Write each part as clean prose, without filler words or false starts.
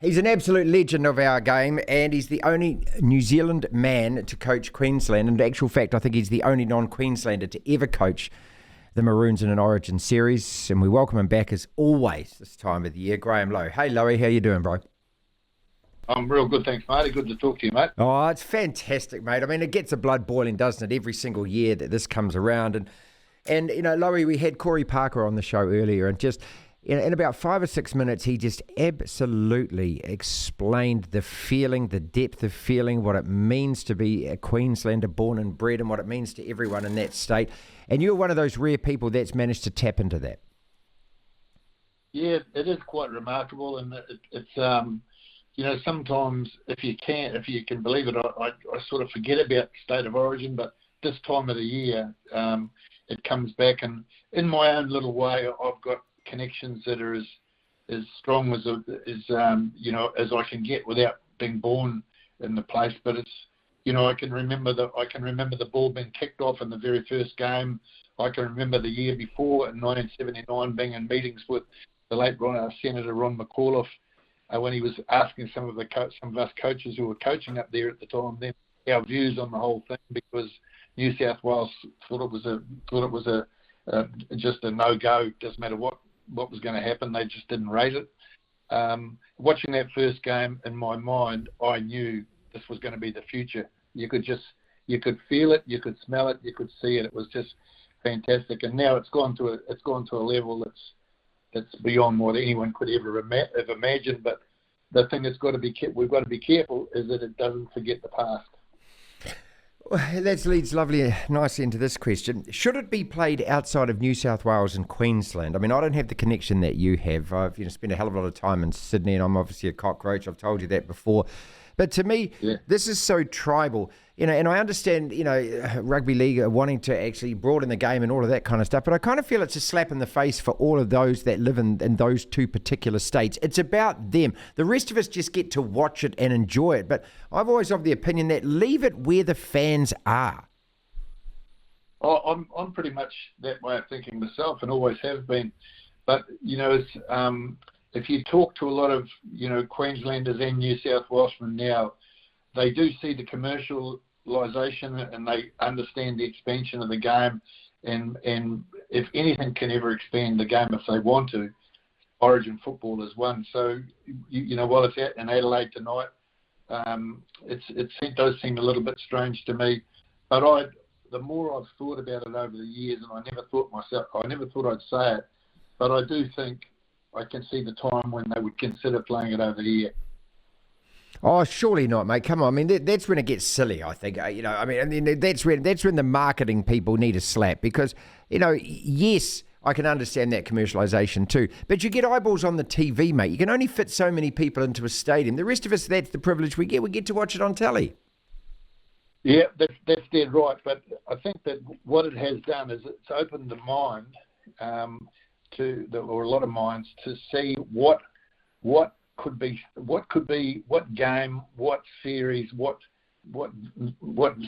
He's an absolute legend of our game, and he's the only New Zealand man to coach Queensland. In actual fact, I think he's the only non-Queenslander to ever coach the Maroons in an Origin series. And we welcome him back as always this time of the year, Graham Lowe. Hey, Lowe, how you doing, bro? I'm real good, thanks, Marty. Good to talk to you, mate. Oh, it's fantastic, mate. I mean, it gets the blood boiling, doesn't it, every single year that this comes around. And you know, Lowe, we had Corey Parker on the show earlier, and just in about 5 or 6 minutes, he just absolutely explained the feeling, the depth of feeling, what it means to be a Queenslander born and bred, and what it means to everyone in that state. And you're one of those rare people that's managed to tap into that. Yeah, it is quite remarkable, and it's you know, sometimes if you can believe it, I sort of forget about state of origin, but this time of the year, it comes back, and in my own little way, I've got connections that are as strong as you know, as I can get without being born in the place. But it's, you know, I can remember the ball being kicked off in the very first game. I can remember the year before in 1979 being in meetings with the late Senator Ron McAuliffe when he was asking some of us coaches who were coaching up there at the time then our views on the whole thing, because New South Wales thought it was just a no-go. Doesn't matter what was going to happen, they just didn't rate it. Watching that first game, in my mind, I knew this was going to be the future. You could feel it, you could smell it, you could see it. It was just fantastic. And now it's gone to a level that's beyond what anyone could ever have imagined. But the thing we've got to be careful is that it doesn't forget the past. Well, that leads nicely into this question. Should it be played outside of New South Wales and Queensland? I mean, I don't have the connection that you have. I've spent a hell of a lot of time in Sydney, and I'm obviously a cockroach. I've told you that before. But to me, This is so tribal, and I understand, rugby league are wanting to actually broaden the game and all of that kind of stuff, but I kind of feel it's a slap in the face for all of those that live in those two particular states. It's about them. The rest of us just get to watch it and enjoy it, but I've always of the opinion that leave it where the fans are. I'm pretty much that way of thinking myself, and always have been. But, it's... if you talk to a lot of, Queenslanders and New South Welshmen now, they do see the commercialisation and they understand the expansion of the game. And if anything can ever expand the game if they want to, Origin football is one. So, while it's out in Adelaide tonight, it does seem a little bit strange to me. But the more I've thought about it over the years, and I never thought I'd say it, but I do think I can see the time when they would consider playing it over here. Oh, surely not, mate. Come on. I mean, that's when it gets silly, I think. That's when the marketing people need a slap because, yes, I can understand that commercialisation too. But you get eyeballs on the TV, mate. You can only fit so many people into a stadium. The rest of us, that's the privilege we get. We get to watch it on telly. Yeah, that's dead right. But I think that what it has done is it's opened the mind or a lot of minds to see what could be, what game, what series, what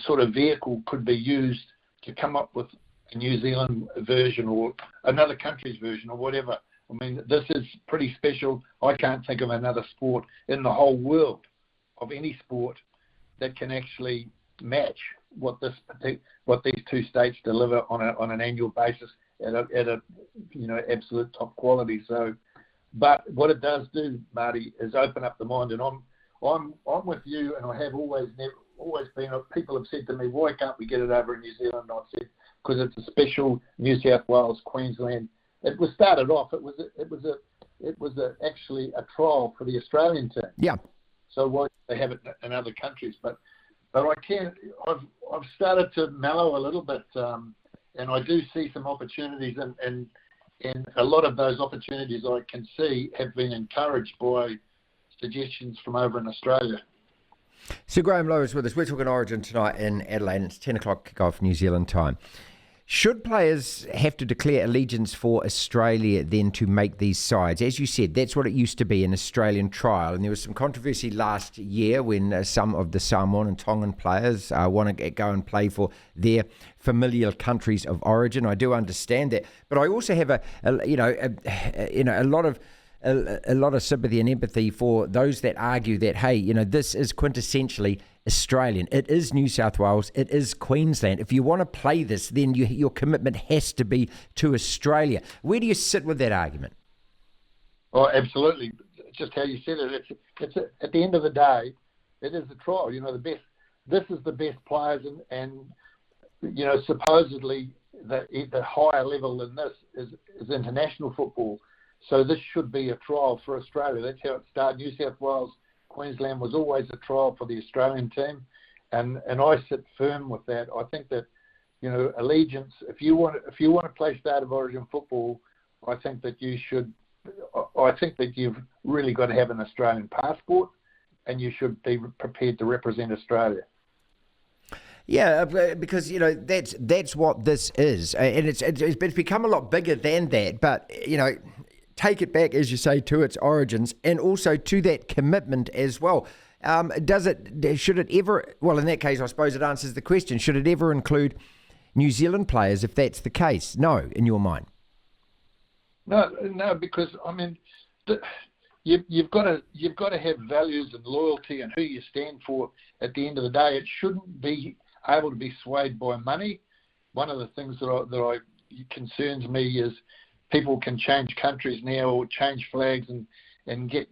sort of vehicle could be used to come up with a New Zealand version or another country's version or whatever. I mean, this is pretty special. I can't think of another sport in the whole world, of any sport, that can actually match what these two states deliver on an annual basis at a absolute top quality. So, but what it does do, Marty, is open up the mind. And I'm with you, and I have always been. People have said to me, "Why can't we get it over in New Zealand?" And I've said, because it's a special New South Wales, Queensland. It was started off. It was actually a trial for the Australian team. Yeah. So why they have it in other countries? But I've started to mellow a little bit. And I do see some opportunities, and a lot of those opportunities I can see have been encouraged by suggestions from over in Australia. Sir Graham Lowe is with us. We're talking Origin tonight in Adelaide, and it's 10 o'clock kickoff New Zealand time. Should players have to declare allegiance for Australia then to make these sides? As you said, that's what it used to be, an Australian trial. And there was some controversy last year when some of the Samoan and Tongan players want to go and play for their familiar countries of origin. I do understand that. But I also have a lot of a lot of sympathy and empathy for those that argue that, hey, this is quintessentially Australian. It is New South Wales. It is Queensland. If you want to play this, then your commitment has to be to Australia. Where do you sit with that argument? Oh, absolutely. Just how you said it. It's at the end of the day, it is a trial. The best. This is the best players, and supposedly the higher level than this is international football. So this should be a trial for Australia. That's how it started. New South Wales, Queensland was always a trial for the Australian team, and I sit firm with that. I think that allegiance. If you want to play State of Origin football, I think that you should. I think that you've really got to have an Australian passport, and you should be prepared to represent Australia. Yeah, because that's what this is, and it's become a lot bigger than that. But take it back, as you say, to its origins, and also to that commitment as well. Should it ever? Well, in that case, I suppose it answers the question: should it ever include New Zealand players? If that's the case, no, in your mind. No, because you've got to have values and loyalty and who you stand for. At the end of the day, it shouldn't be able to be swayed by money. One of the things that concerns me is people can change countries now or change flags and get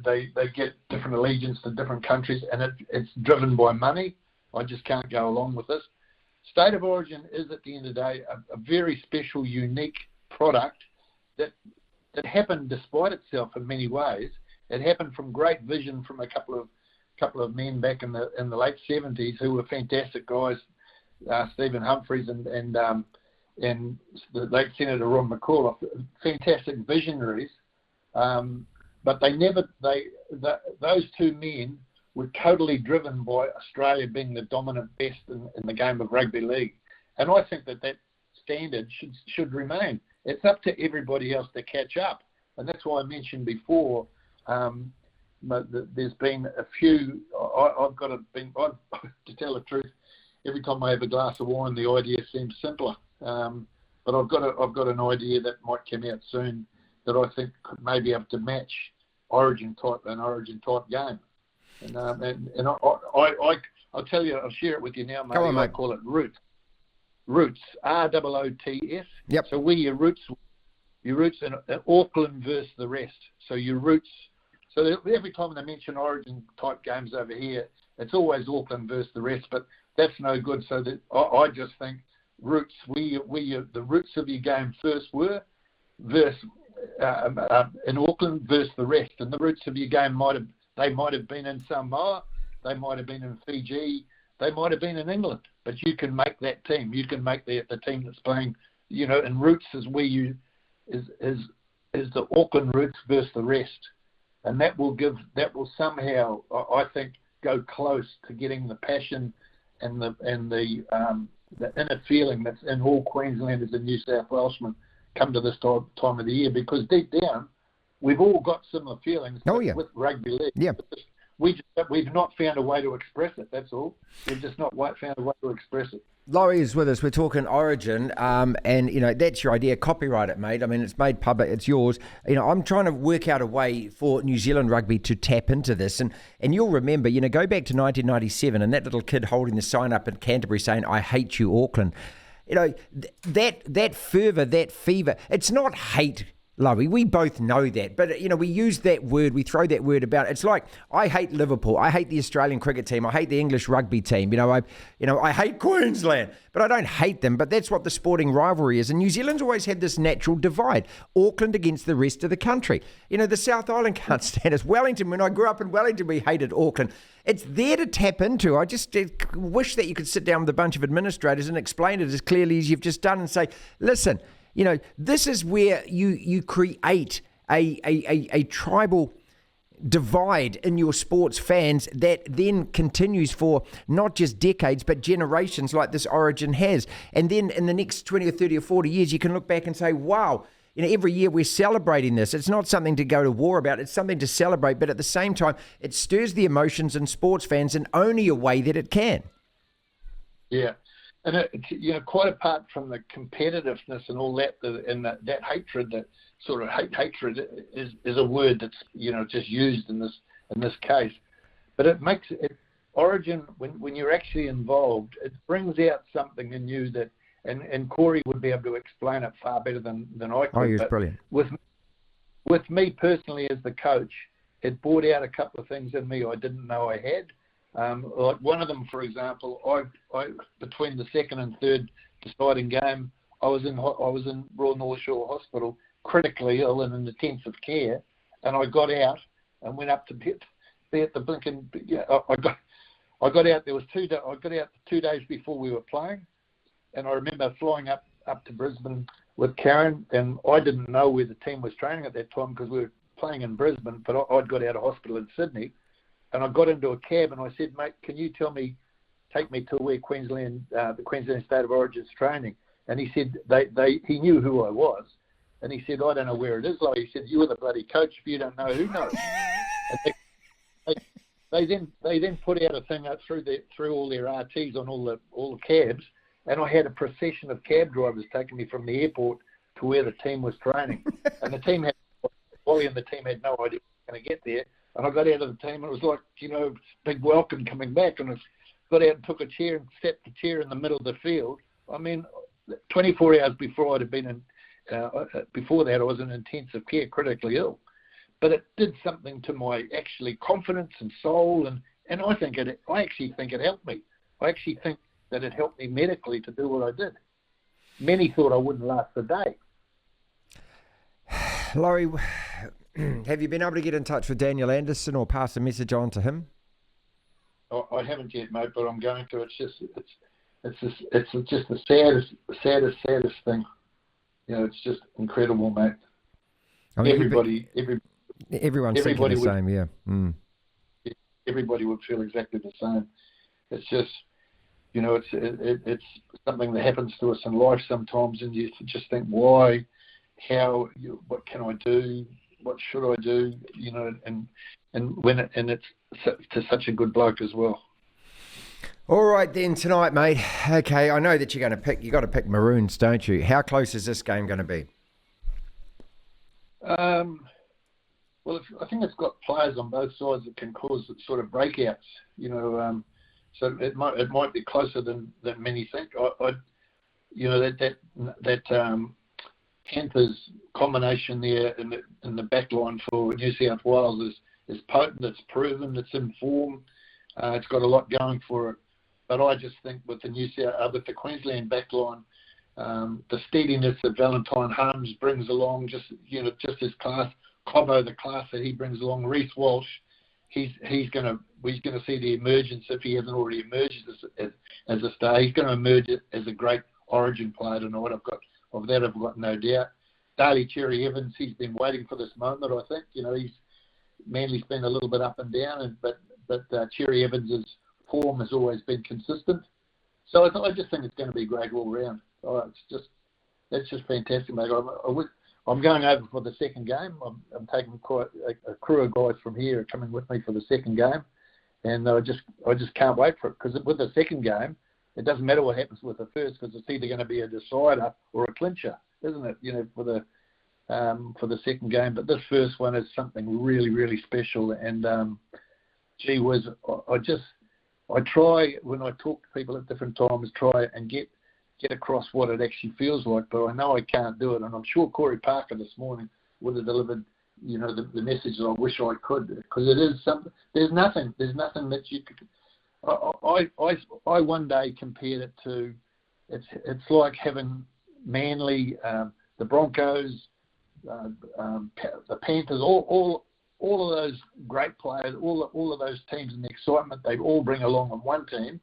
they get different allegiance to different countries, and it's driven by money. I just can't go along with this. State of Origin is, at the end of the day, a very special, unique product that happened despite itself in many ways. It happened from great vision from a couple of men back in the late 70s who were fantastic guys, Stephen Humphreys and the late Senator Ron McCall, fantastic visionaries. But those two men were totally driven by Australia being the dominant best in the game of rugby league, and I think that standard should remain. It's up to everybody else to catch up, and that's why I mentioned before. There's been a few. To tell the truth, every time I have a glass of wine, the idea seems simpler. But I've got an idea that might come out soon that I think could maybe have to match an Origin type game. And I'll tell you, I'll share it with you now, mate. Go on, mate. I call it Roots. Roots, ROOTS. Yep. So where your roots in Auckland versus the rest. So your roots. So every time they mention Origin type games over here, it's always Auckland versus the rest. But that's no good. So that I just think roots, the roots of your game first were versus in Auckland versus the rest, and the roots of your game might have been in Samoa, they might have been in Fiji, they might have been in England. But you can make that team. You can make the team that's playing. And roots is where is the Auckland roots versus the rest, and that will somehow, I think, go close to getting the passion and the inner feeling that's in all Queenslanders and New South Welshmen come to this time of the year, because deep down we've all got similar feelings with rugby league. Yeah. We've not found a way to express it, that's all. We've just not found a way to express it. Lowe is with us. We're talking Origin, and that's your idea. Copyright it, mate. I mean, it's made public. It's yours. I'm trying to work out a way for New Zealand rugby to tap into this, and you'll remember, go back to 1997, and that little kid holding the sign up in Canterbury saying, "I hate you, Auckland." That fervour, that fever. It's not hate, Lowe, we both know that, but we use that word, we throw that word about. It's like, I hate Liverpool, I hate the Australian cricket team, I hate the English rugby team. I hate Queensland, but I don't hate them. But that's what the sporting rivalry is. And New Zealand's always had this natural divide: Auckland against the rest of the country. The South Island can't stand us. Wellington, when I grew up in Wellington, we hated Auckland. It's there to tap into. I just wish that you could sit down with a bunch of administrators and explain it as clearly as you've just done and say, listen, this is where you create a tribal divide in your sports fans that then continues for not just decades but generations, like this Origin has. And then in the next 20 or 30 or 40 years, you can look back and say, wow, every year we're celebrating this. It's not something to go to war about. It's something to celebrate. But at the same time, it stirs the emotions in sports fans in only a way that it can. Yeah. And quite apart from the competitiveness and all that, and that hatred sort of hatred is a word that's, you know, just used in this case. But it makes it Origin, when you're actually involved, it brings out something in you that, and Corey would be able to explain it far better than I could. Oh, he was brilliant. With me personally as the coach, it brought out a couple of things in me I didn't know I had. Like one of them, for example, I between the second and third deciding game, I was in Royal North Shore Hospital, critically ill and in intensive care, and I got out and went up to be at the Plunket. Yeah, I got out. There was I got out 2 days before we were playing, and I remember flying up to Brisbane with Karen, and I didn't know where the team was training at that time because we were playing in Brisbane, but I'd got out of hospital in Sydney, and I got into a cab and I said, mate, can you take me to where the Queensland State of Origin's training? And he said he knew who I was, and he said, I don't know where it is. Like he said, you were the bloody coach. If you don't know, who knows? They then put out a thing through all their RTs on all the cabs, and I had a procession of cab drivers taking me from the airport to where the team was training, and Wally and the team had no idea I was going to get there. And I got out of the team, and it was like, you know, big welcome coming back, and I got out and took a chair and sat the chair in the middle of the field. I mean, 24 hours before I'd have been before that I was in intensive care, critically ill. But it did something to my actually confidence and soul, and I actually think it helped me. I actually think that it helped me medically to do what I did. Many thought I wouldn't last a day. Laurie, have you been able to get in touch with Daniel Anderson or pass a message on to him? I haven't yet, mate, but I'm going to. It's just the saddest thing. You know, it's just incredible, mate. I mean, everyone's thinking the same, yeah. Mm. Everybody would feel exactly the same. It's just, you know, it's something that happens to us in life sometimes, and you just think, why, how, what can I do, what should I do, you know, and it's to such a good bloke as well. All right then, tonight, mate. Okay, I know that you got to pick Maroons, don't you? How close is this game going to be? Well, I think it's got players on both sides that can cause sort of breakouts, you know. So it might be closer than many think. You know, that Panthers combination there in the back line for New South Wales is potent. It's proven. It's in form. It's got a lot going for it. But I just think with the Queensland back line, the steadiness that Valentine Holmes brings along, just his class. Cobbo, the class that he brings along. Reece Walsh, he's going to see the emergence, if he hasn't already emerged as a star. He's going to emerge as a great Origin player tonight. I've got no doubt. Daly Cherry Evans, he's been waiting for this moment. I think, you know, Manly's been a little bit up and down, but Cherry Evans' form has always been consistent. So I just think it's going to be great all round. That's just fantastic, mate. I'm going over for the second game. I'm taking quite a crew of guys from here coming with me for the second game, and I just can't wait for it, because with the second game, it doesn't matter what happens with the first, because it's either going to be a decider or a clincher, isn't it? You know, for the second game. But this first one is something really, really special, and gee whiz, I try when I talk to people at different times, try and get across what it actually feels like, but I know I can't do it, and I'm sure Corey Parker this morning would have delivered, you know, the message that I wish I could, because it is something. There's nothing that you could. I one day compared it to, it's like having Manly, the Broncos, the Panthers, all of those great players, all of those teams, and the excitement they all bring along on one team,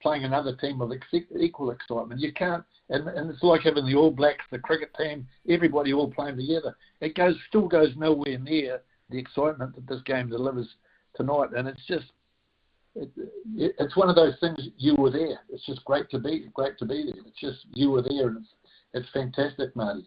playing another team of equal excitement. You can't, and it's like having the All Blacks, the cricket team, everybody all playing together. It still goes nowhere near the excitement that this game delivers tonight, and it's just, it's one of those things. You were there. It's just great to be there. It's just, you were there, and it's fantastic, Marty.